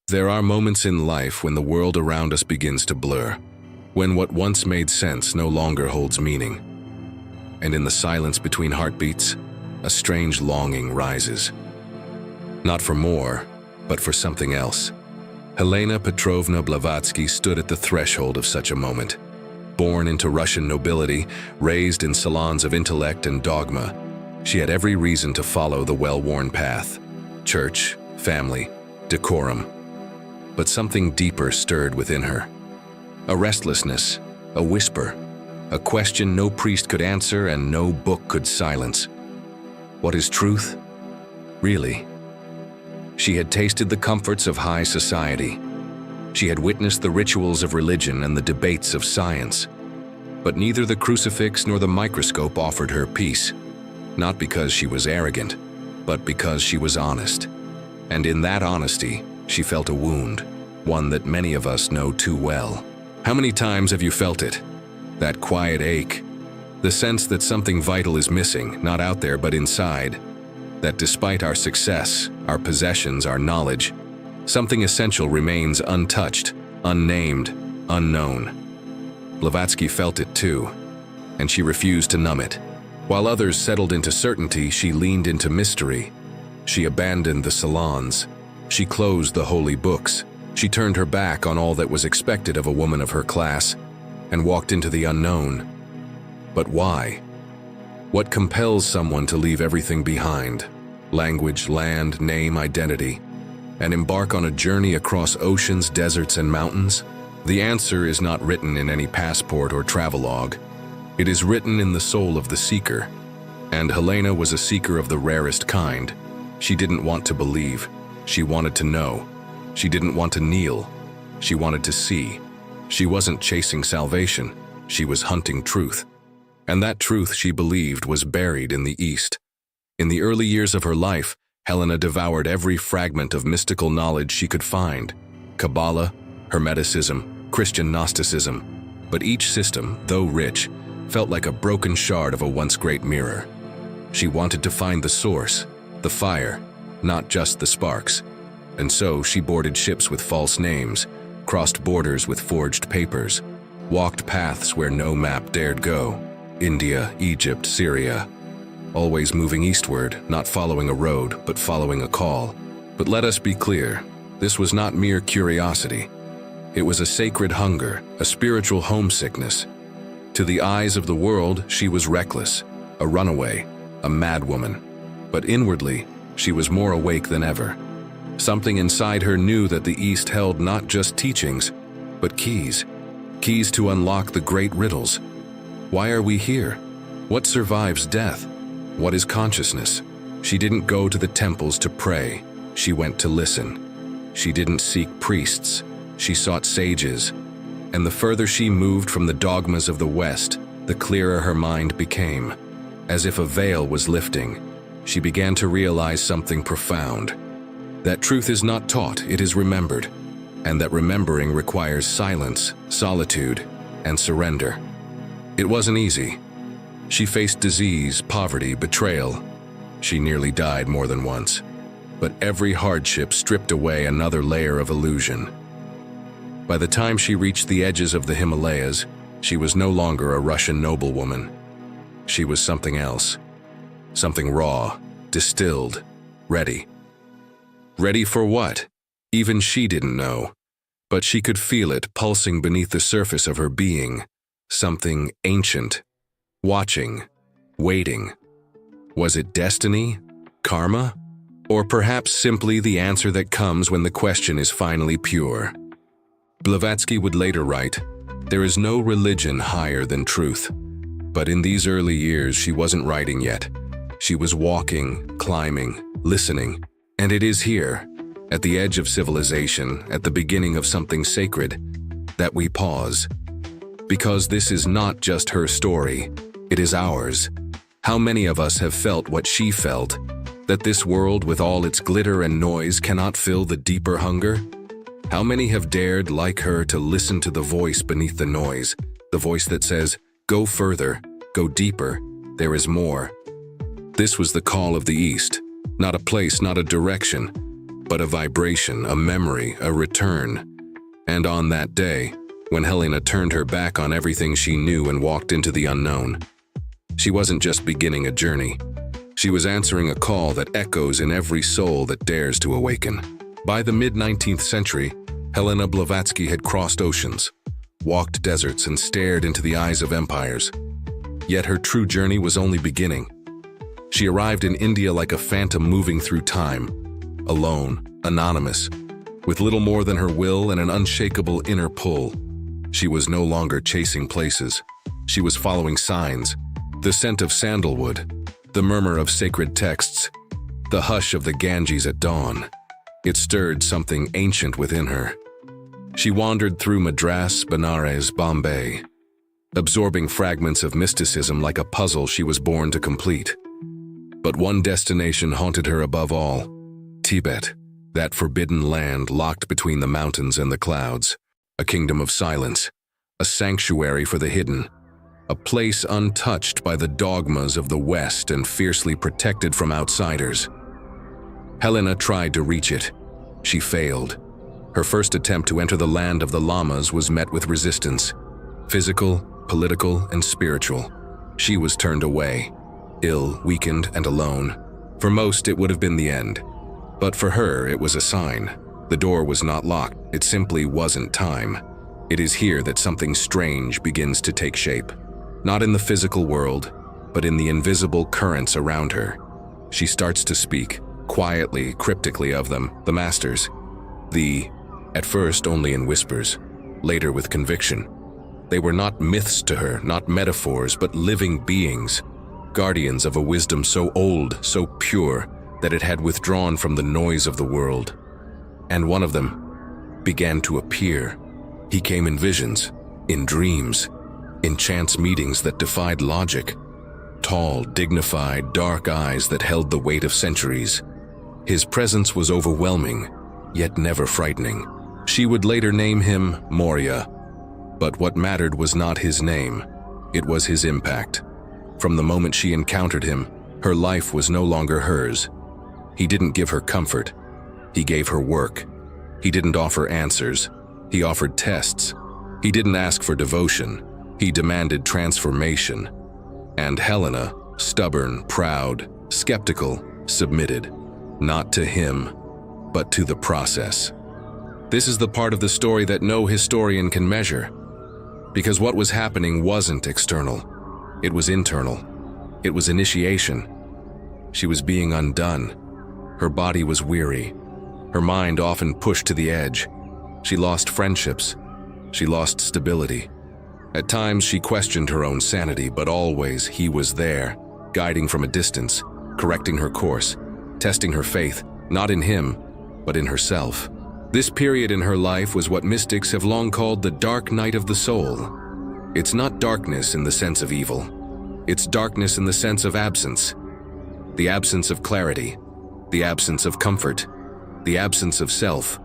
There are moments in life when the world around us begins to blur, when what once made sense no longer holds meaning. And in the silence between heartbeats, a strange longing rises. Not for more, but for something else. Helena Petrovna Blavatsky stood at the threshold of such a moment. Born into Russian nobility, raised in salons of intellect and dogma, she had every reason to follow the well-worn path: church, family, decorum. But something deeper stirred within her. A restlessness, a whisper, a question no priest could answer and no book could silence. What is truth? Really? She had tasted the comforts of high society. She had witnessed the rituals of religion and the debates of science. But neither the crucifix nor the microscope offered her peace. Not because she was arrogant, but because she was honest. And in that honesty, she felt a wound, one that many of us know too well. How many times have you felt it? That quiet ache, the sense that something vital is missing, not out there but inside. That despite our success, our possessions, our knowledge, something essential remains untouched, unnamed, unknown. Blavatsky felt it too, and she refused to numb it. While others settled into certainty, she leaned into mystery. She abandoned the salons. She closed the holy books. She turned her back on all that was expected of a woman of her class and walked into the unknown. But why? What compels someone to leave everything behind? Language, land, name, identity, and embark on a journey across oceans, deserts, and mountains? The answer is not written in any passport or travelogue. It is written in the soul of the seeker. And Helena was a seeker of the rarest kind. She didn't want to believe. She wanted to know. She didn't want to kneel. She wanted to see. She wasn't chasing salvation. She was hunting truth. And that truth, she believed, was buried in the East. In the early years of her life, Helena devoured every fragment of mystical knowledge she could find: Kabbalah, Hermeticism, Christian Gnosticism. But each system, though rich, felt like a broken shard of a once great mirror. She wanted to find the source, the fire, not just the sparks. And so she boarded ships with false names, crossed borders with forged papers, walked paths where no map dared go: India, Egypt, Syria. Always moving eastward, not following a road, but following a call. But let us be clear, this was not mere curiosity. It was a sacred hunger, a spiritual homesickness. To the eyes of the world, she was reckless, a runaway, a madwoman. But inwardly, she was more awake than ever. Something inside her knew that the East held not just teachings, but keys. Keys to unlock the great riddles. Why are we here? What survives death? What is consciousness? She didn't go to the temples to pray. She went to listen. She didn't seek priests. She sought sages. And the further she moved from the dogmas of the West, the clearer her mind became. As if a veil was lifting, she began to realize something profound. That truth is not taught, it is remembered. And that remembering requires silence, solitude, and surrender. It wasn't easy. She faced disease, poverty, betrayal. She nearly died more than once. But every hardship stripped away another layer of illusion. By the time she reached the edges of the Himalayas, she was no longer a Russian noblewoman. She was something else. Something raw, distilled, ready. Ready for what? Even she didn't know. But she could feel it pulsing beneath the surface of her being. Something ancient. Watching. Waiting. Was it destiny? Karma? Or perhaps simply the answer that comes when the question is finally pure? Blavatsky would later write, "There is no religion higher than truth." But in these early years, she wasn't writing yet. She was walking, climbing, listening. And it is here, at the edge of civilization, at the beginning of something sacred, that we pause. Because this is not just her story, it is ours. How many of us have felt what she felt? That this world with all its glitter and noise cannot fill the deeper hunger? How many have dared, like her, to listen to the voice beneath the noise, the voice that says, "Go further, go deeper, there is more"? This was the call of the East, not a place, not a direction, but a vibration, a memory, a return. And on that day, when Helena turned her back on everything she knew and walked into the unknown, she wasn't just beginning a journey. She was answering a call that echoes in every soul that dares to awaken. By the mid-19th century, Helena Blavatsky had crossed oceans, walked deserts, and stared into the eyes of empires. Yet her true journey was only beginning. She arrived in India like a phantom moving through time, alone, anonymous, with little more than her will and an unshakable inner pull. She was no longer chasing places. She was following signs, the scent of sandalwood, the murmur of sacred texts, the hush of the Ganges at dawn. It stirred something ancient within her. She wandered through Madras, Benares, Bombay, absorbing fragments of mysticism like a puzzle she was born to complete. But one destination haunted her above all: Tibet, that forbidden land locked between the mountains and the clouds, a kingdom of silence, a sanctuary for the hidden, a place untouched by the dogmas of the West and fiercely protected from outsiders. Helena tried to reach it. She failed. Her first attempt to enter the land of the lamas was met with resistance, physical, political, and spiritual. She was turned away, ill, weakened, and alone. For most, it would have been the end. But for her, it was a sign. The door was not locked. It simply wasn't time. It is here that something strange begins to take shape. Not in the physical world, but in the invisible currents around her. She starts to speak, quietly, cryptically of them, the masters. At first only in whispers, later with conviction. They were not myths to her, not metaphors, but living beings, guardians of a wisdom so old, so pure, that it had withdrawn from the noise of the world. And one of them began to appear. He came in visions, in dreams, in chance meetings that defied logic. Tall, dignified, dark eyes that held the weight of centuries. His presence was overwhelming, yet never frightening. She would later name him Moria. But what mattered was not his name, it was his impact. From the moment she encountered him, her life was no longer hers. He didn't give her comfort, he gave her work. He didn't offer answers, he offered tests. He didn't ask for devotion, he demanded transformation. And Helena, stubborn, proud, skeptical, submitted, not to him, but to the process. This is the part of the story that no historian can measure. Because what was happening wasn't external. It was internal. It was initiation. She was being undone. Her body was weary. Her mind often pushed to the edge. She lost friendships. She lost stability. At times she questioned her own sanity, but always he was there, guiding from a distance, correcting her course, testing her faith, not in him, but in herself. This period in her life was what mystics have long called the dark night of the soul. It's not darkness in the sense of evil. It's darkness in the sense of absence. The absence of clarity, the absence of comfort, the absence of self.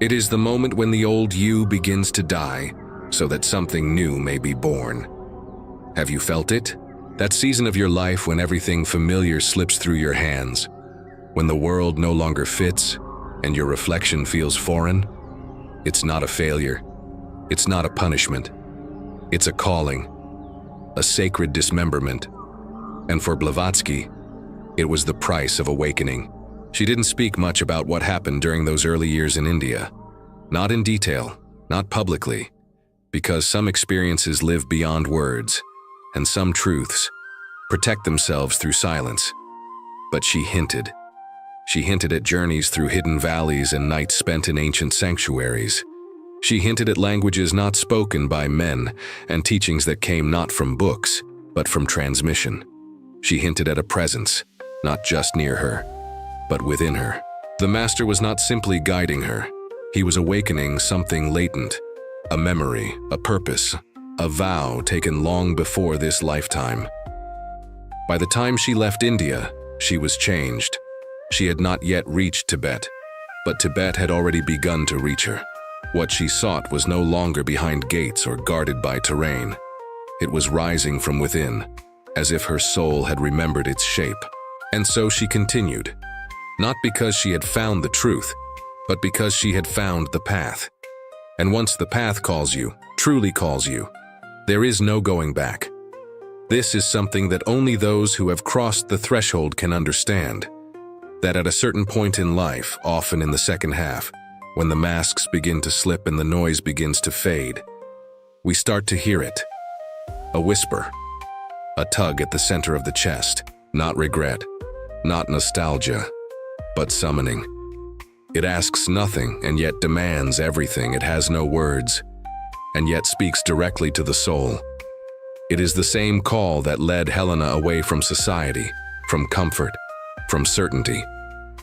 It is the moment when the old you begins to die, so that something new may be born. Have you felt it? That season of your life when everything familiar slips through your hands, when the world no longer fits, and your reflection feels foreign? It's not a failure. It's not a punishment. It's a calling, a sacred dismemberment. And for Blavatsky, it was the price of awakening. She didn't speak much about what happened during those early years in India. Not in detail, not publicly, because some experiences live beyond words, and some truths protect themselves through silence. But she hinted. She hinted at journeys through hidden valleys and nights spent in ancient sanctuaries. She hinted at languages not spoken by men and teachings that came not from books, but from transmission. She hinted at a presence, not just near her, but within her. The master was not simply guiding her. He was awakening something latent, a memory, a purpose, a vow taken long before this lifetime. By the time she left India, she was changed. She had not yet reached Tibet, but Tibet had already begun to reach her. What she sought was no longer behind gates or guarded by terrain. It was rising from within, as if her soul had remembered its shape. And so she continued, not because she had found the truth, but because she had found the path. And once the path calls you, truly calls you, there is no going back. This is something that only those who have crossed the threshold can understand. That at a certain point in life, often in the second half, when the masks begin to slip and the noise begins to fade, we start to hear it. A whisper, a tug at the center of the chest, not regret, not nostalgia, but summoning. It asks nothing and yet demands everything. It has no words, and yet speaks directly to the soul. It is the same call that led Helena away from society, from comfort, from certainty.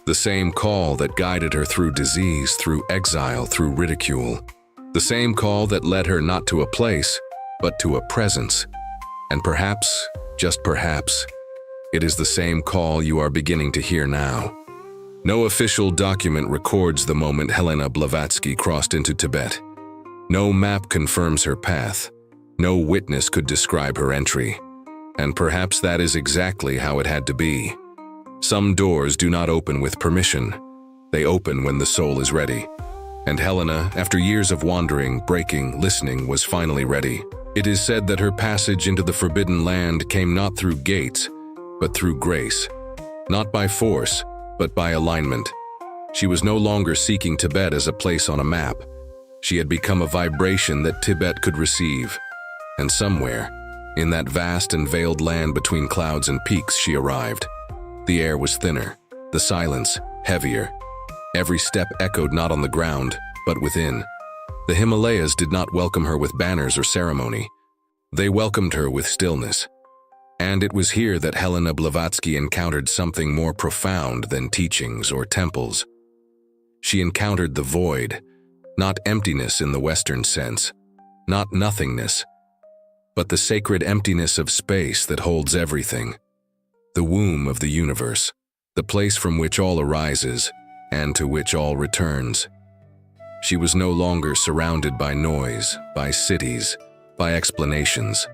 The same call that guided her through disease, through exile, through ridicule. The same call that led her not to a place, but to a presence. And perhaps, just perhaps, it is the same call you are beginning to hear now. No official document records the moment Helena Blavatsky crossed into Tibet. No map confirms her path. No witness could describe her entry. And perhaps that is exactly how it had to be. Some doors do not open with permission. They open when the soul is ready. And Helena, after years of wandering, breaking, listening, was finally ready. It is said that her passage into the forbidden land came not through gates, but through grace. Not by force, but by alignment. She was no longer seeking Tibet as a place on a map. She had become a vibration that Tibet could receive. And somewhere, in that vast and veiled land between clouds and peaks, she arrived. The air was thinner, the silence heavier. Every step echoed not on the ground, but within. The Himalayas did not welcome her with banners or ceremony. They welcomed her with stillness. And it was here that Helena Blavatsky encountered something more profound than teachings or temples. She encountered the void, not emptiness in the Western sense, not nothingness, but the sacred emptiness of space that holds everything. The womb of the universe, the place from which all arises and to which all returns. She was no longer surrounded by noise, by cities, by explanations.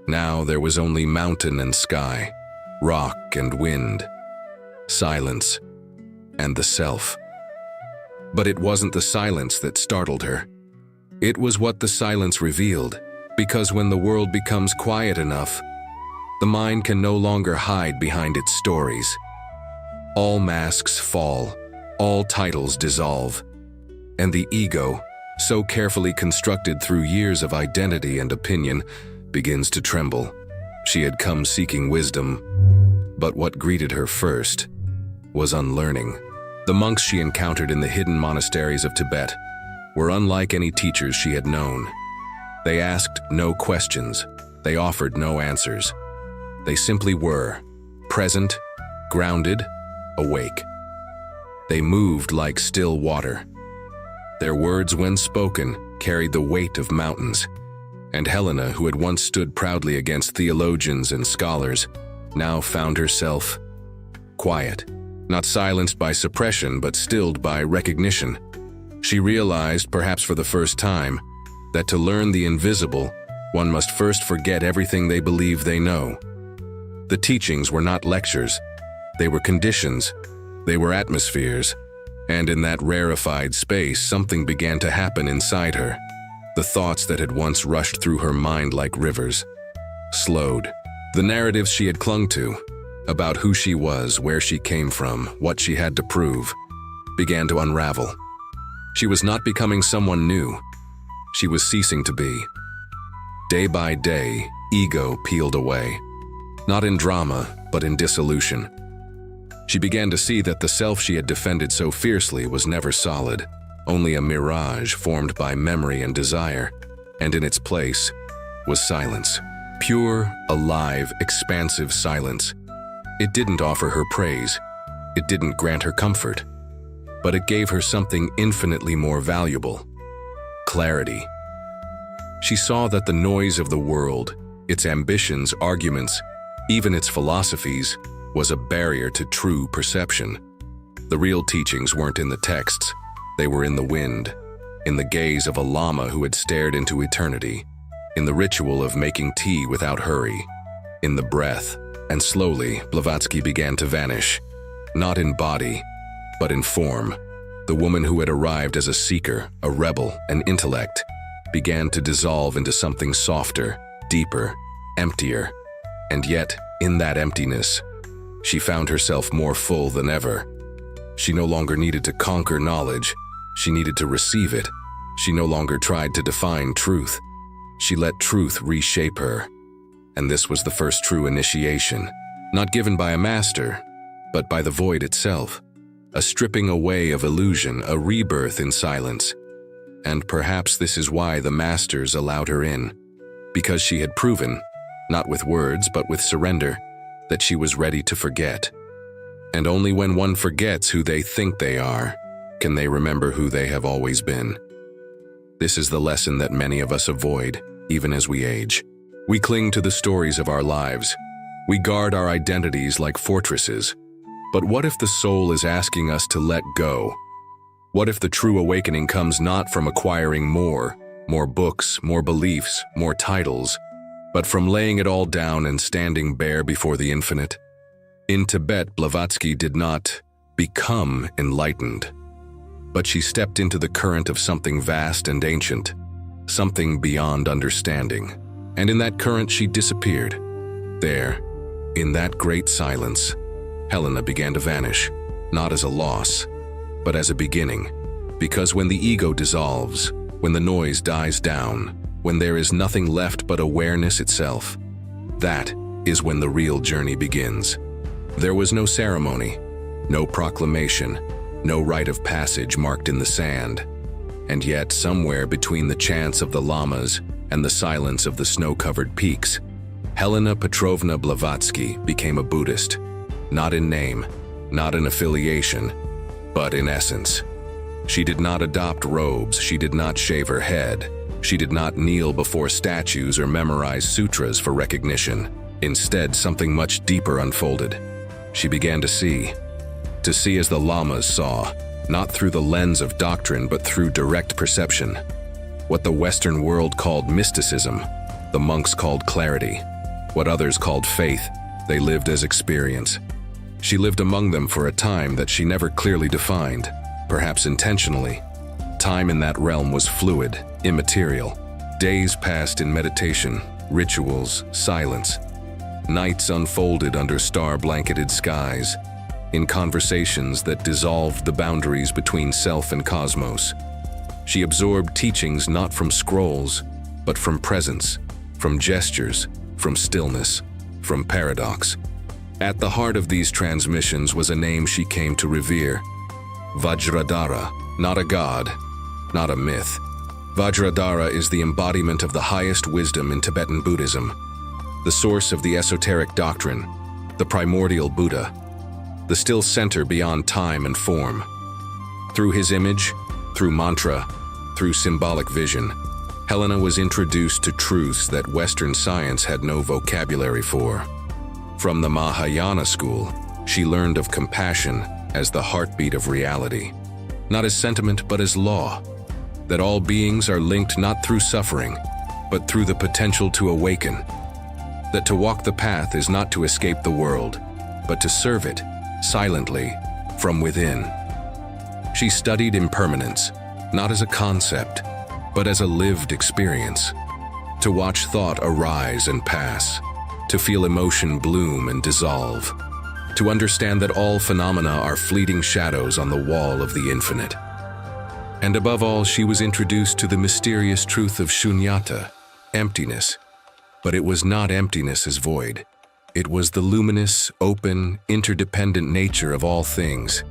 Now there was only mountain and sky, rock and wind, silence, and the self. But it wasn't the silence that startled her. It was what the silence revealed, because when the world becomes quiet enough, the mind can no longer hide behind its stories. All masks fall, all titles dissolve, and the ego, so carefully constructed through years of identity and opinion, begins to tremble. She had come seeking wisdom, but what greeted her first was unlearning. The monks she encountered in the hidden monasteries of Tibet were unlike any teachers she had known. They asked no questions. They offered no answers. They simply were, present, grounded, awake. They moved like still water. Their words, when spoken, carried the weight of mountains. And Helena, who had once stood proudly against theologians and scholars, now found herself quiet, not silenced by suppression, but stilled by recognition. She realized, perhaps for the first time, that to learn the invisible, one must first forget everything they believe they know. The teachings were not lectures. They were conditions. They were atmospheres. And in that rarefied space, something began to happen inside her. The thoughts that had once rushed through her mind like rivers slowed. The narratives she had clung to, about who she was, where she came from, what she had to prove, began to unravel. She was not becoming someone new. She was ceasing to be. Day by day, ego peeled away. Not in drama, but in dissolution. She began to see that the self she had defended so fiercely was never solid, only a mirage formed by memory and desire, and in its place was silence. Pure, alive, expansive silence. It didn't offer her praise. It didn't grant her comfort. But it gave her something infinitely more valuable: clarity. She saw that the noise of the world, its ambitions, arguments, even its philosophies, was a barrier to true perception. The real teachings weren't in the texts. They were in the wind, in the gaze of a lama who had stared into eternity, in the ritual of making tea without hurry, in the breath. And slowly, Blavatsky began to vanish. not in body, but in form. The woman who had arrived as a seeker, a rebel, an intellect, began to dissolve into something softer, deeper, emptier. And yet, in that emptiness, she found herself more full than ever. She no longer needed to conquer knowledge. She needed to receive it. She no longer tried to define truth. She let truth reshape her. And this was the first true initiation, not given by a master, but by the void itself. A stripping away of illusion, a rebirth in silence. And perhaps this is why the masters allowed her in, because she had proven, not with words but with surrender, that she was ready to forget. And only when one forgets who they think they are, can they remember who they have always been. This is the lesson that many of us avoid, even as we age. We cling to the stories of our lives. We guard our identities like fortresses. But what if the soul is asking us to let go? What if the true awakening comes not from acquiring more books, more beliefs, more titles, but from laying it all down and standing bare before the infinite? In Tibet, Blavatsky did not become enlightened, but she stepped into the current of something vast and ancient, something beyond understanding. And in that current she disappeared. There, in that great silence, Helena began to vanish, not as a loss, but as a beginning. Because when the ego dissolves, when the noise dies down, when there is nothing left but awareness itself, that is when the real journey begins. There was no ceremony, no proclamation, no rite of passage marked in the sand. And yet, somewhere between the chants of the lamas and the silence of the snow-covered peaks, Helena Petrovna Blavatsky became a Buddhist, not in name, not in affiliation, but in essence. She did not adopt robes, she did not shave her head, she did not kneel before statues or memorize sutras for recognition. Instead, something much deeper unfolded. She began to see as the lamas saw, not through the lens of doctrine but through direct perception. What the Western world called mysticism, the monks called clarity. What others called faith, they lived as experience. She lived among them for a time that she never clearly defined, perhaps intentionally. Time in that realm was fluid, immaterial. Days passed in meditation, rituals, silence. Nights unfolded under star-blanketed skies, in conversations that dissolved the boundaries between self and cosmos. She absorbed teachings not from scrolls, but from presence, from gestures, from stillness, from paradox. At the heart of these transmissions was a name she came to revere. Vajradhara, not a god, not a myth. Vajradhara is the embodiment of the highest wisdom in Tibetan Buddhism, the source of the esoteric doctrine, the primordial Buddha, the still center beyond time and form. Through his image, through mantra, through symbolic vision, Helena was introduced to truths that Western science had no vocabulary for. From the Mahayana school, she learned of compassion as the heartbeat of reality, not as sentiment but as law, that all beings are linked not through suffering, but through the potential to awaken, that to walk the path is not to escape the world, but to serve it, silently, from within. She studied impermanence, not as a concept, but as a lived experience, to watch thought arise and pass, to feel emotion bloom and dissolve, to understand that all phenomena are fleeting shadows on the wall of the infinite. And above all, she was introduced to the mysterious truth of shunyata, emptiness. But it was not emptiness as void. It was the luminous, open, interdependent nature of all things.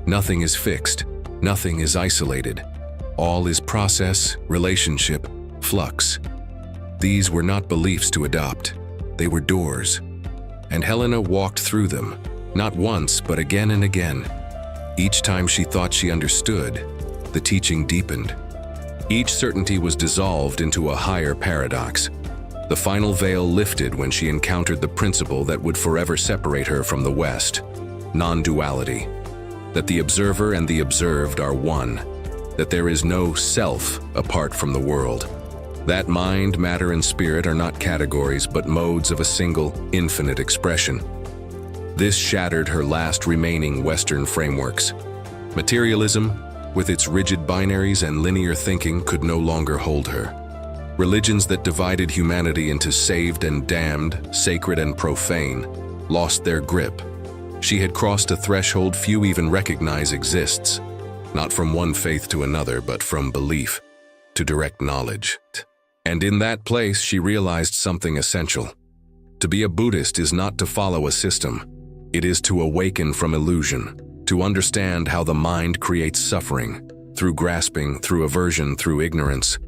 Nothing is fixed, nothing is isolated. All is process, relationship, flux. These were not beliefs to adopt. They were doors. And Helena walked through them, not once, but again and again. Each time she thought she understood, the teaching deepened. Each certainty was dissolved into a higher paradox. The final veil lifted when she encountered the principle that would forever separate her from the West, non-duality, that the observer and the observed are one, that there is no self apart from the world, that mind, matter, and spirit are not categories but modes of a single, infinite expression. This shattered her last remaining Western frameworks. Materialism, with its rigid binaries and linear thinking, could no longer hold her. Religions that divided humanity into saved and damned, sacred and profane, lost their grip. She had crossed a threshold few even recognize exists, not from one faith to another, but from belief to direct knowledge. And in that place, she realized something essential. To be a Buddhist is not to follow a system. It is to awaken from illusion, to understand how the mind creates suffering, through grasping, through aversion, through ignorance,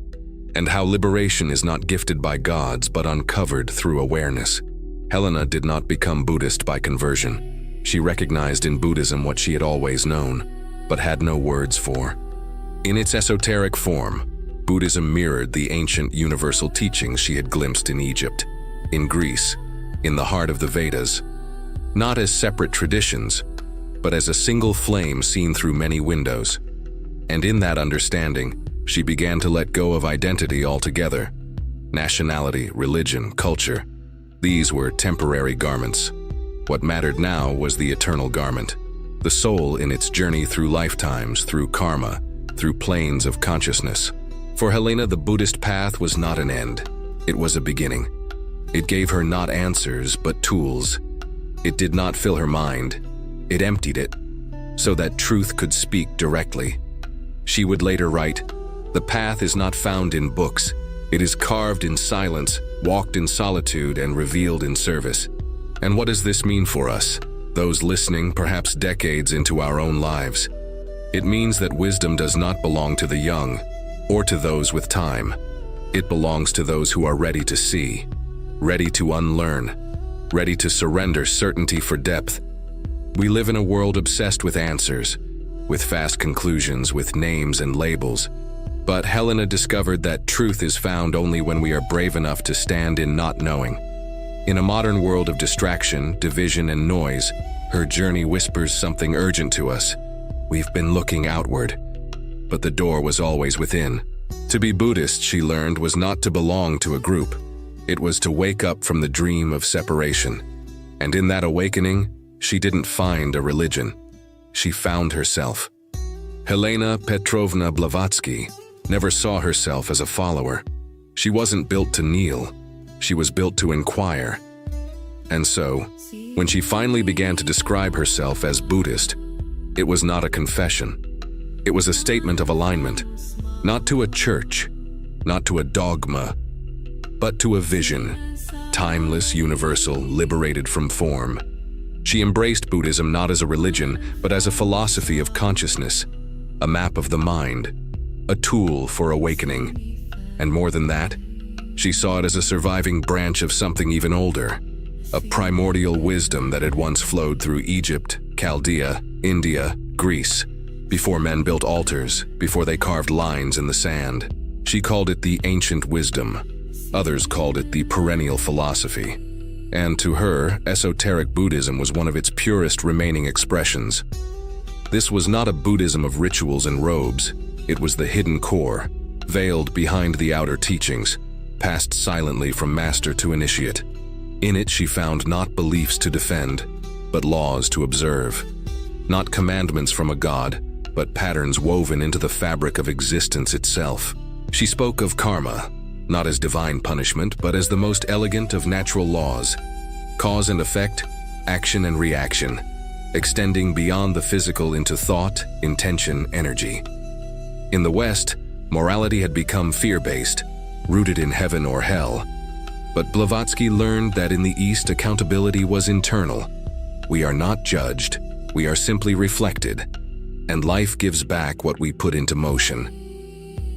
and how liberation is not gifted by gods but uncovered through awareness. Helena did not become Buddhist by conversion. She recognized in Buddhism what she had always known, but had no words for. In its esoteric form, Buddhism mirrored the ancient universal teachings she had glimpsed in Egypt, in Greece, in the heart of the Vedas, not as separate traditions, but as a single flame seen through many windows. And in that understanding, she began to let go of identity altogether. Nationality, religion, culture, these were temporary garments. What mattered now was the eternal garment, the soul in its journey through lifetimes, through karma, through planes of consciousness. For Helena, the Buddhist path was not an end. It was a beginning. It gave her not answers, but tools. It did not fill her mind. It emptied it, so that truth could speak directly. She would later write, "The path is not found in books. It is carved in silence, walked in solitude, and revealed in service." And what does this mean for us, those listening perhaps decades into our own lives? It means that wisdom does not belong to the young, or to those with time. It belongs to those who are ready to see, ready to unlearn, ready to surrender certainty for depth. We live in a world obsessed with answers, with fast conclusions, with names and labels. But Helena discovered that truth is found only when we are brave enough to stand in not knowing. In a modern world of distraction, division, and noise, her journey whispers something urgent to us. We've been looking outward, but the door was always within. To be Buddhist, she learned, was not to belong to a group. It was to wake up from the dream of separation. And in that awakening, she didn't find a religion. She found herself. Helena Petrovna Blavatsky never saw herself as a follower. She wasn't built to kneel. She was built to inquire. And so, when she finally began to describe herself as Buddhist, it was not a confession. It was a statement of alignment, not to a church, not to a dogma, but to a vision, timeless, universal, liberated from form. She embraced Buddhism not as a religion, but as a philosophy of consciousness, a map of the mind, a tool for awakening. And more than that, she saw it as a surviving branch of something even older, a primordial wisdom that had once flowed through Egypt, Chaldea, India, Greece, before men built altars, before they carved lines in the sand. She called it the ancient wisdom. Others called it the perennial philosophy. And to her, esoteric Buddhism was one of its purest remaining expressions. This was not a Buddhism of rituals and robes. It was the hidden core, veiled behind the outer teachings, passed silently from master to initiate. In it she found not beliefs to defend, but laws to observe. Not commandments from a god, but patterns woven into the fabric of existence itself. She spoke of karma, not as divine punishment, but as the most elegant of natural laws. Cause and effect, action and reaction, extending beyond the physical into thought, intention, energy. In the West, morality had become fear-based, rooted in heaven or hell. But Blavatsky learned that in the East, accountability was internal. We are not judged, we are simply reflected, and life gives back what we put into motion.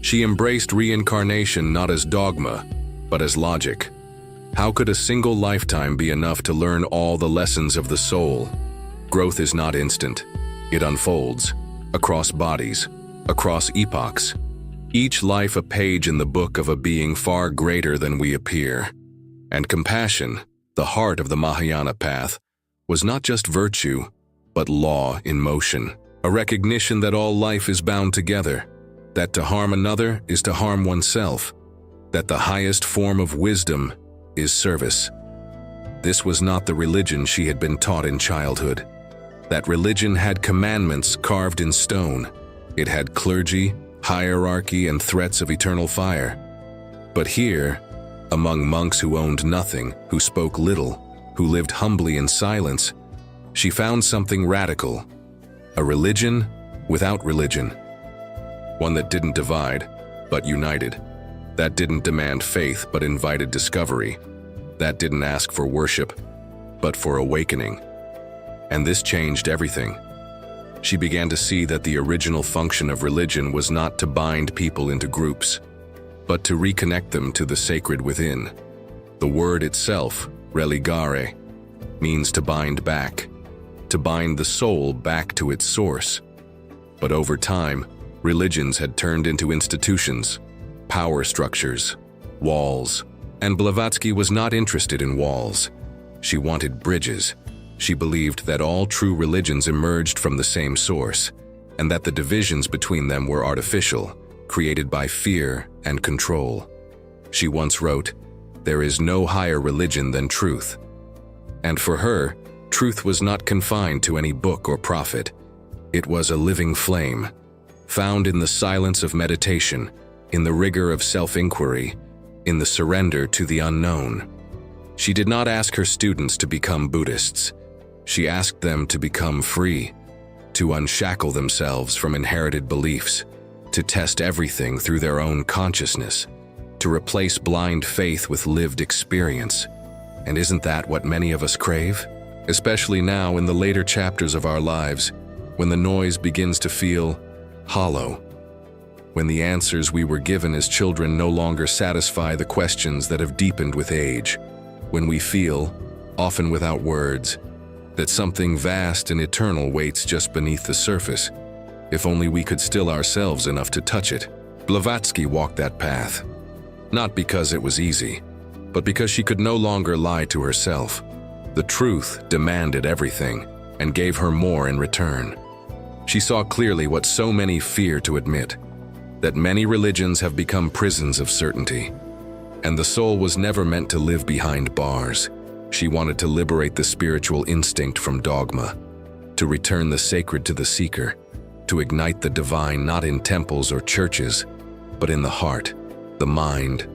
She embraced reincarnation not as dogma, but as logic. How could a single lifetime be enough to learn all the lessons of the soul? Growth is not instant. It unfolds, across bodies, across epochs. Each life a page in the book of a being far greater than we appear. And compassion, the heart of the Mahayana path, was not just virtue, but law in motion. A recognition that all life is bound together, that to harm another is to harm oneself, that the highest form of wisdom is service. This was not the religion she had been taught in childhood. That religion had commandments carved in stone. It had clergy, hierarchy, and threats of eternal fire. But here, among monks who owned nothing, who spoke little, who lived humbly in silence, she found something radical. A religion without religion. One that didn't divide, but united. That didn't demand faith, but invited discovery. That didn't ask for worship, but for awakening. And this changed everything. She began to see that the original function of religion was not to bind people into groups, but to reconnect them to the sacred within. The word itself, religare, means to bind back, to bind the soul back to its source. But over time, religions had turned into institutions, power structures, walls. And Blavatsky was not interested in walls. She wanted bridges. She believed that all true religions emerged from the same source, and that the divisions between them were artificial, created by fear and control. She once wrote, "There is no higher religion than truth." And for her, truth was not confined to any book or prophet. It was a living flame, found in the silence of meditation, in the rigor of self-inquiry, in the surrender to the unknown. She did not ask her students to become Buddhists. She asked them to become free, to unshackle themselves from inherited beliefs, to test everything through their own consciousness, to replace blind faith with lived experience. And isn't that what many of us crave? Especially now in the later chapters of our lives, when the noise begins to feel hollow, when the answers we were given as children no longer satisfy the questions that have deepened with age, when we feel, often without words, that something vast and eternal waits just beneath the surface, if only we could still ourselves enough to touch it. Blavatsky walked that path, not because it was easy, but because she could no longer lie to herself. The truth demanded everything and gave her more in return. She saw clearly what so many fear to admit, that many religions have become prisons of certainty, and the soul was never meant to live behind bars. She wanted to liberate the spiritual instinct from dogma, to return the sacred to the seeker, to ignite the divine not in temples or churches, but in the heart, the mind,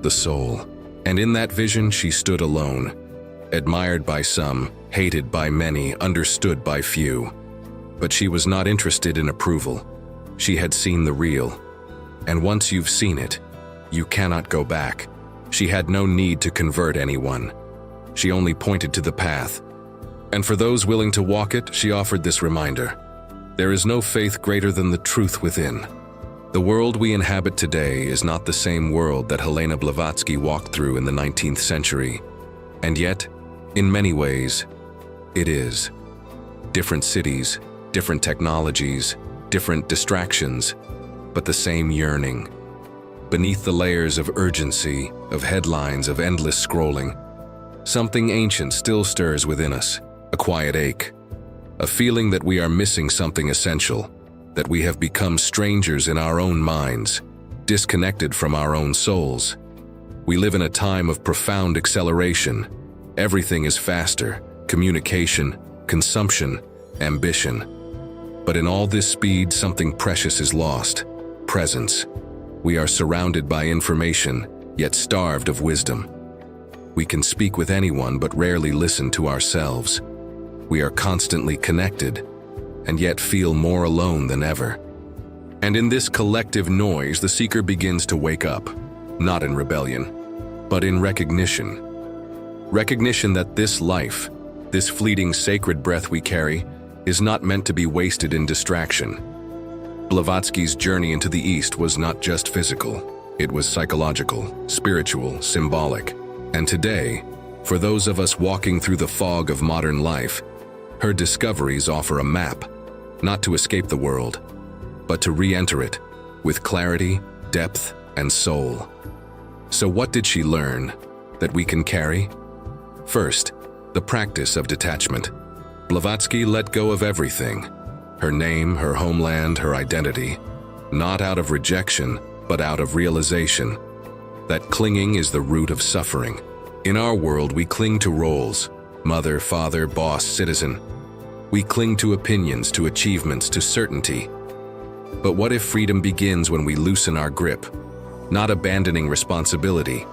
the soul. And in that vision she stood alone, admired by some, hated by many, understood by few. But she was not interested in approval. She had seen the real. And once you've seen it, you cannot go back. She had no need to convert anyone. She only pointed to the path. And for those willing to walk it, she offered this reminder: there is no faith greater than the truth within. The world we inhabit today is not the same world that Helena Blavatsky walked through in the 19th century. And yet, in many ways, it is. Different cities, different technologies, different distractions, but the same yearning. Beneath the layers of urgency, of headlines, of endless scrolling, something ancient still stirs within us, a quiet ache, a feeling that we are missing something essential, that we have become strangers in our own minds, disconnected from our own souls. We live in a time of profound acceleration. Everything is faster: communication, consumption, ambition. But in all this speed, something precious is lost: presence. We are surrounded by information, yet starved of wisdom. We can speak with anyone but rarely listen to ourselves. We are constantly connected, and yet feel more alone than ever. And in this collective noise, the seeker begins to wake up, not in rebellion, but in recognition. Recognition that this life, this fleeting sacred breath we carry, is not meant to be wasted in distraction. Blavatsky's journey into the East was not just physical. It was psychological, spiritual, symbolic. And today, for those of us walking through the fog of modern life, her discoveries offer a map, not to escape the world, but to re-enter it with clarity, depth, and soul. So what did she learn that we can carry? First, the practice of detachment. Blavatsky let go of everything: her name, her homeland, her identity, not out of rejection, but out of realization that clinging is the root of suffering. In our world, we cling to roles: mother, father, boss, citizen. We cling to opinions, to achievements, to certainty. But what if freedom begins when we loosen our grip, not abandoning responsibility,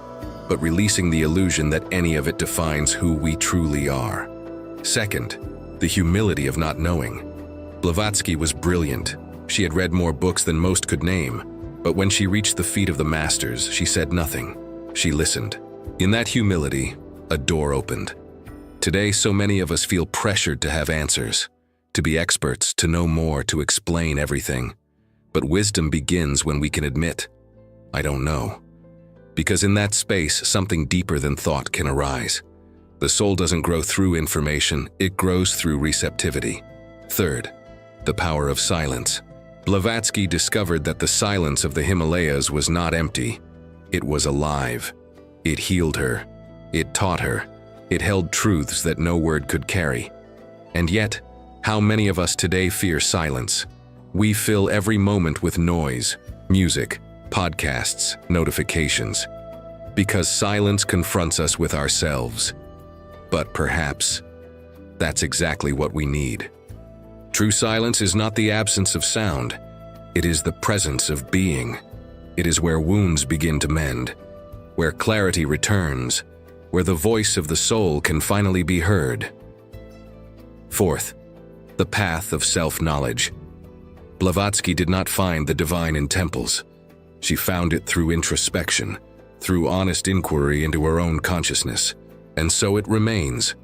but releasing the illusion that any of it defines who we truly are? Second, the humility of not knowing. Blavatsky was brilliant. She had read more books than most could name, but when she reached the feet of the masters, she said nothing. She listened. In that humility, a door opened. Today, so many of us feel pressured to have answers, to be experts, to know more, to explain everything. But wisdom begins when we can admit, I don't know. Because in that space, something deeper than thought can arise. The soul doesn't grow through information, it grows through receptivity. Third, the power of silence. Blavatsky discovered that the silence of the Himalayas was not empty. It was alive. It healed her. It taught her. It held truths that no word could carry. And yet, how many of us today fear silence? We fill every moment with noise, music, podcasts, notifications. Because silence confronts us with ourselves. But perhaps, that's exactly what we need. True silence is not the absence of sound. It is the presence of being. It is where wounds begin to mend, where clarity returns, where the voice of the soul can finally be heard. Fourth, the path of self-knowledge. Blavatsky did not find the divine in temples. She found it through introspection, through honest inquiry into her own consciousness, and so it remains.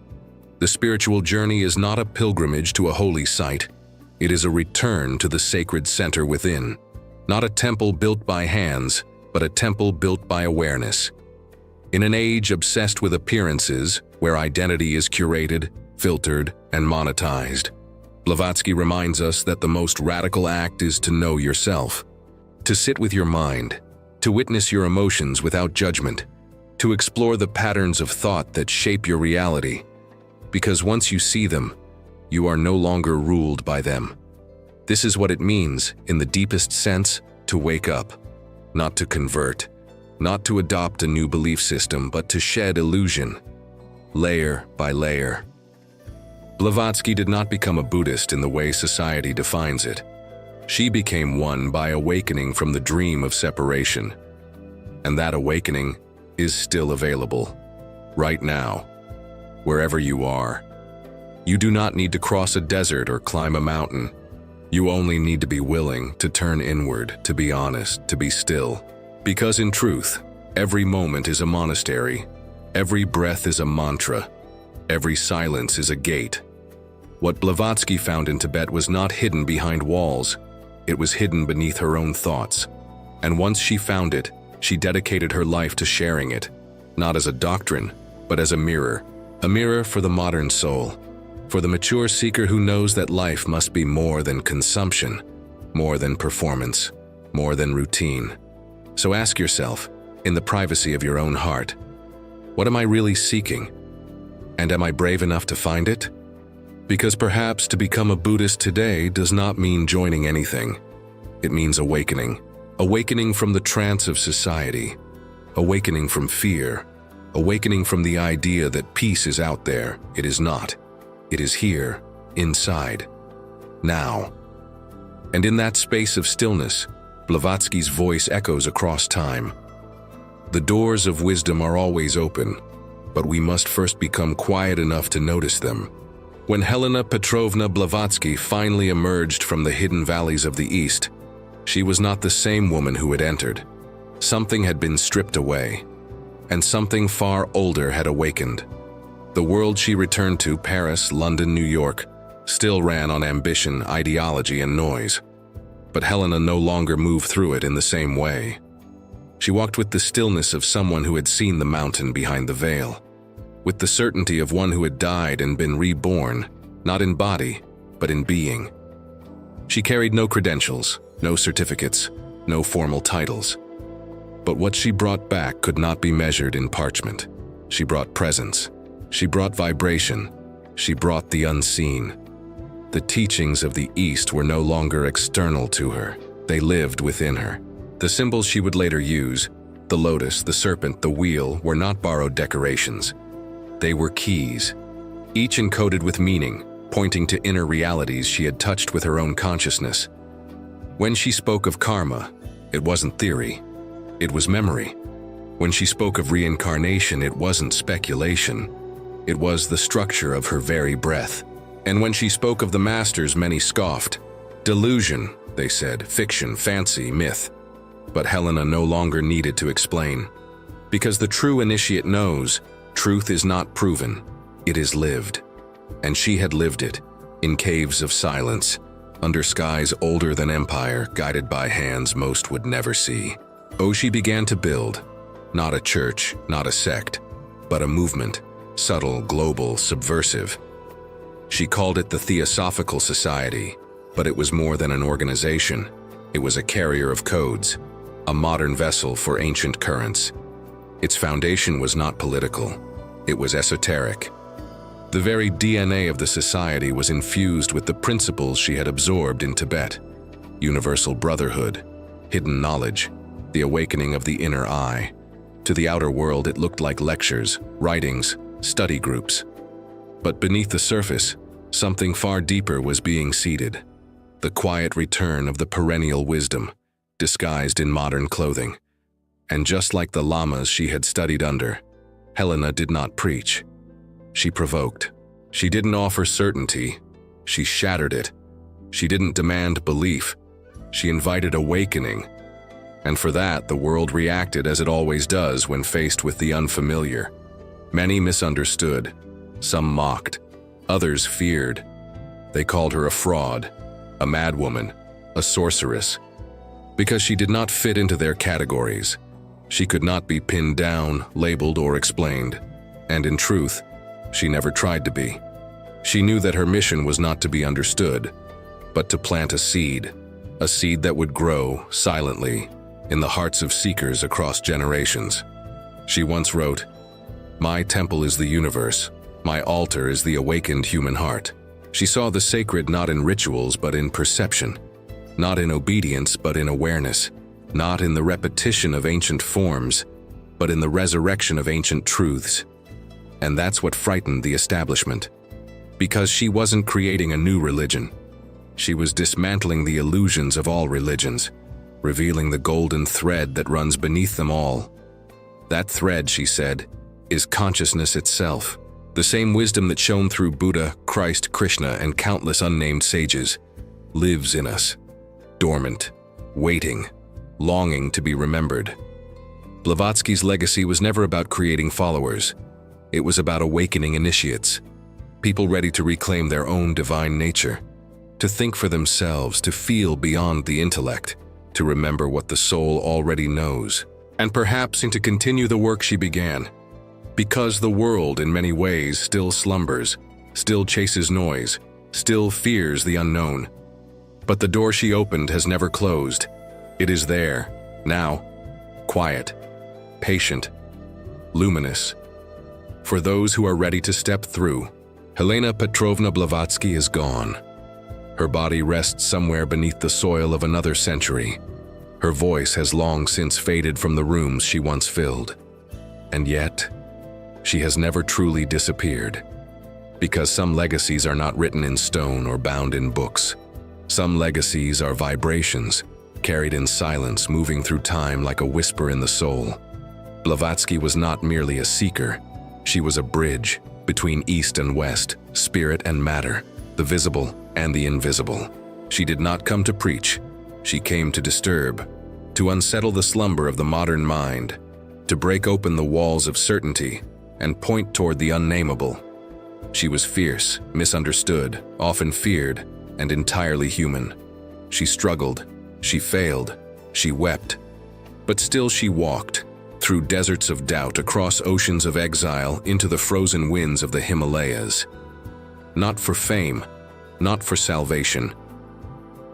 The spiritual journey is not a pilgrimage to a holy site. It is a return to the sacred center within. Not a temple built by hands, but a temple built by awareness. In an age obsessed with appearances, where identity is curated, filtered, and monetized, Blavatsky reminds us that the most radical act is to know yourself, to sit with your mind, to witness your emotions without judgment, to explore the patterns of thought that shape your reality. Because once you see them, you are no longer ruled by them. This is what it means, in the deepest sense, to wake up, not to convert, not to adopt a new belief system, but to shed illusion, layer by layer. Blavatsky did not become a Buddhist in the way society defines it. She became one by awakening from the dream of separation. And that awakening is still available, right now, wherever you are. You do not need to cross a desert or climb a mountain. You only need to be willing to turn inward, to be honest, to be still. Because in truth, every moment is a monastery, every breath is a mantra, every silence is a gate. What Blavatsky found in Tibet was not hidden behind walls, it was hidden beneath her own thoughts. And once she found it, she dedicated her life to sharing it, not as a doctrine, but as a mirror for the modern soul, for the mature seeker who knows that life must be more than consumption, more than performance, more than routine. So ask yourself, in the privacy of your own heart, what am I really seeking? And am I brave enough to find it? Because perhaps to become a Buddhist today does not mean joining anything. It means awakening. Awakening from the trance of society. Awakening from fear. Awakening from the idea that peace is out there. It is not. It is here, inside, now. And in that space of stillness, Blavatsky's voice echoes across time. The doors of wisdom are always open, but we must first become quiet enough to notice them. When Helena Petrovna Blavatsky finally emerged from the hidden valleys of the East, she was not the same woman who had entered. Something had been stripped away, and something far older had awakened. The world she returned to, Paris, London, New York, still ran on ambition, ideology, and noise. But Helena no longer moved through it in the same way. She walked with the stillness of someone who had seen the mountain behind the veil, with the certainty of one who had died and been reborn, not in body, but in being. She carried no credentials, no certificates, no formal titles. But what she brought back could not be measured in parchment. She brought presence. She brought vibration. She brought the unseen. The teachings of the East were no longer external to her. They lived within her. The symbols she would later use, The lotus, the serpent, the wheel were not borrowed decorations. They were keys, each encoded with meaning, pointing to inner realities she had touched with her own consciousness. When she spoke of karma, it wasn't theory, it was memory. When she spoke of reincarnation, it wasn't speculation, it was the structure of her very breath. And when she spoke of the masters, many scoffed. Delusion, they said, fiction, fancy, myth. But Helena no longer needed to explain. Because the true initiate knows, truth is not proven, it is lived. And she had lived it, in caves of silence, under skies older than empire, guided by hands most would never see. Oh, she began to build, not a church, not a sect, but a movement, subtle, global, subversive. She called it the Theosophical Society, but it was more than an organization. It was a carrier of codes, a modern vessel for ancient currents. Its foundation was not political, it was esoteric. The very DNA of the society was infused with the principles she had absorbed in Tibet: universal brotherhood, hidden knowledge, the awakening of the inner eye. To the outer world, it looked like lectures, writings, study groups. But beneath the surface, something far deeper was being seeded. The quiet return of the perennial wisdom, disguised in modern clothing. And just like the lamas she had studied under, Helena did not preach. She provoked. She didn't offer certainty. She shattered it. She didn't demand belief. She invited awakening. And for that, the world reacted as it always does when faced with the unfamiliar. Many misunderstood. Some mocked. Others feared. They called her a fraud, a madwoman, a sorceress. Because she did not fit into their categories. She could not be pinned down, labeled, or explained. And in truth, she never tried to be. She knew that her mission was not to be understood, but to plant a seed that would grow silently in the hearts of seekers across generations. She once wrote, "My temple is the universe. My altar is the awakened human heart." She saw the sacred not in rituals but in perception, not in obedience but in awareness, not in the repetition of ancient forms, but in the resurrection of ancient truths. And that's what frightened the establishment. Because she wasn't creating a new religion. She was dismantling the illusions of all religions, revealing the golden thread that runs beneath them all. That thread, she said, is consciousness itself. The same wisdom that shone through Buddha, Christ, Krishna, and countless unnamed sages lives in us, dormant, waiting, longing to be remembered. Blavatsky's legacy was never about creating followers. It was about awakening initiates, people ready to reclaim their own divine nature, to think for themselves, to feel beyond the intellect, to remember what the soul already knows, and perhaps to continue the work she began. Because the world, in many ways, still slumbers, still chases noise, still fears the unknown. But the door she opened has never closed. It is there, now, quiet, patient, luminous. For those who are ready to step through, Helena Petrovna Blavatsky is gone. Her body rests somewhere beneath the soil of another century. Her voice has long since faded from the rooms she once filled. And yet, she has never truly disappeared. Because some legacies are not written in stone or bound in books. Some legacies are vibrations, carried in silence, moving through time like a whisper in the soul. Blavatsky was not merely a seeker. She was a bridge between East and West, spirit and matter, the visible and the invisible. She did not come to preach. She came to disturb, to unsettle the slumber of the modern mind, to break open the walls of certainty and point toward the unnameable. She was fierce, misunderstood, often feared, and entirely human. She struggled, she failed, she wept. But still she walked, through deserts of doubt, across oceans of exile, into the frozen winds of the Himalayas. Not for fame, not for salvation,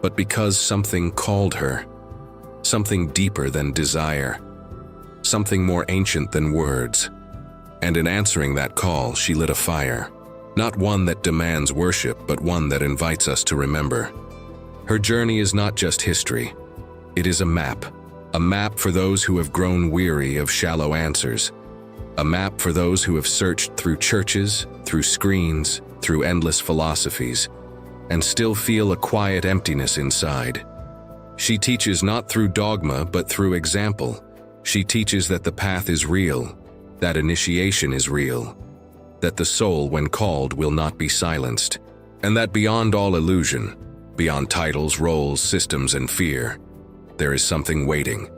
but because something called her, something deeper than desire, something more ancient than words. And in answering that call, she lit a fire, not one that demands worship, but one that invites us to remember. Her journey is not just history, it is a map, A map for those who have grown weary of shallow answers. A map for those who have searched through churches, through screens, through endless philosophies, and still feel a quiet emptiness inside. She teaches not through dogma, but through example. She teaches that the path is real, that initiation is real, that the soul, when called, will not be silenced, and that beyond all illusion, beyond titles, roles, systems, and fear, there is something waiting.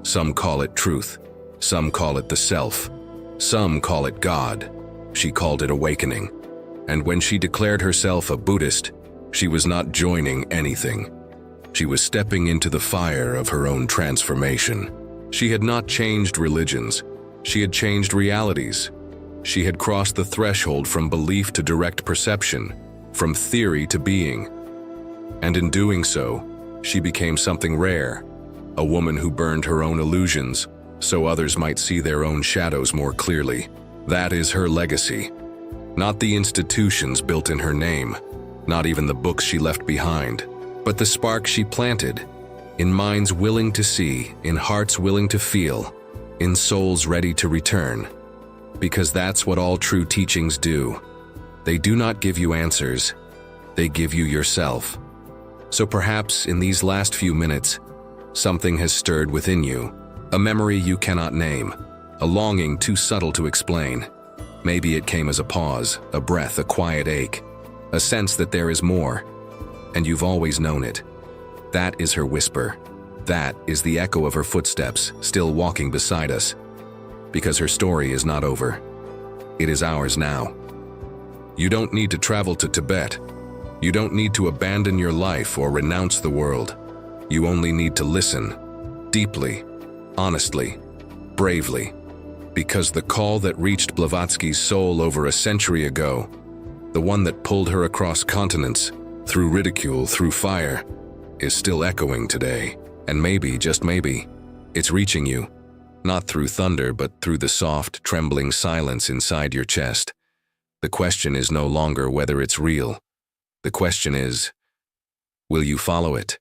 Some call it truth, some call it the self, some call it God. She called it awakening. And when she declared herself a Buddhist, she was not joining anything. She was stepping into the fire of her own transformation. She had not changed religions. She had changed realities. She had crossed the threshold from belief to direct perception, from theory to being. And in doing so, she became something rare, a woman who burned her own illusions so others might see their own shadows more clearly. That is her legacy. Not the institutions built in her name, not even the books she left behind, but the spark she planted, in minds willing to see, in hearts willing to feel, in souls ready to return. Because that's what all true teachings do. They do not give you answers, they give you yourself. So perhaps in these last few minutes, something has stirred within you, a memory you cannot name, a longing too subtle to explain. Maybe it came as a pause, a breath, a quiet ache, a sense that there is more, and you've always known it. That is her whisper. That is the echo of her footsteps, still walking beside us. Because her story is not over. It is ours now. You don't need to travel to Tibet. You don't need to abandon your life or renounce the world. You only need to listen, deeply, honestly, bravely. Because the call that reached Blavatsky's soul over a century ago, the one that pulled her across continents, through ridicule, through fire, is still echoing today. And maybe, just maybe, it's reaching you, not through thunder, but through the soft, trembling silence inside your chest. The question is no longer whether it's real. The question is, will you follow it?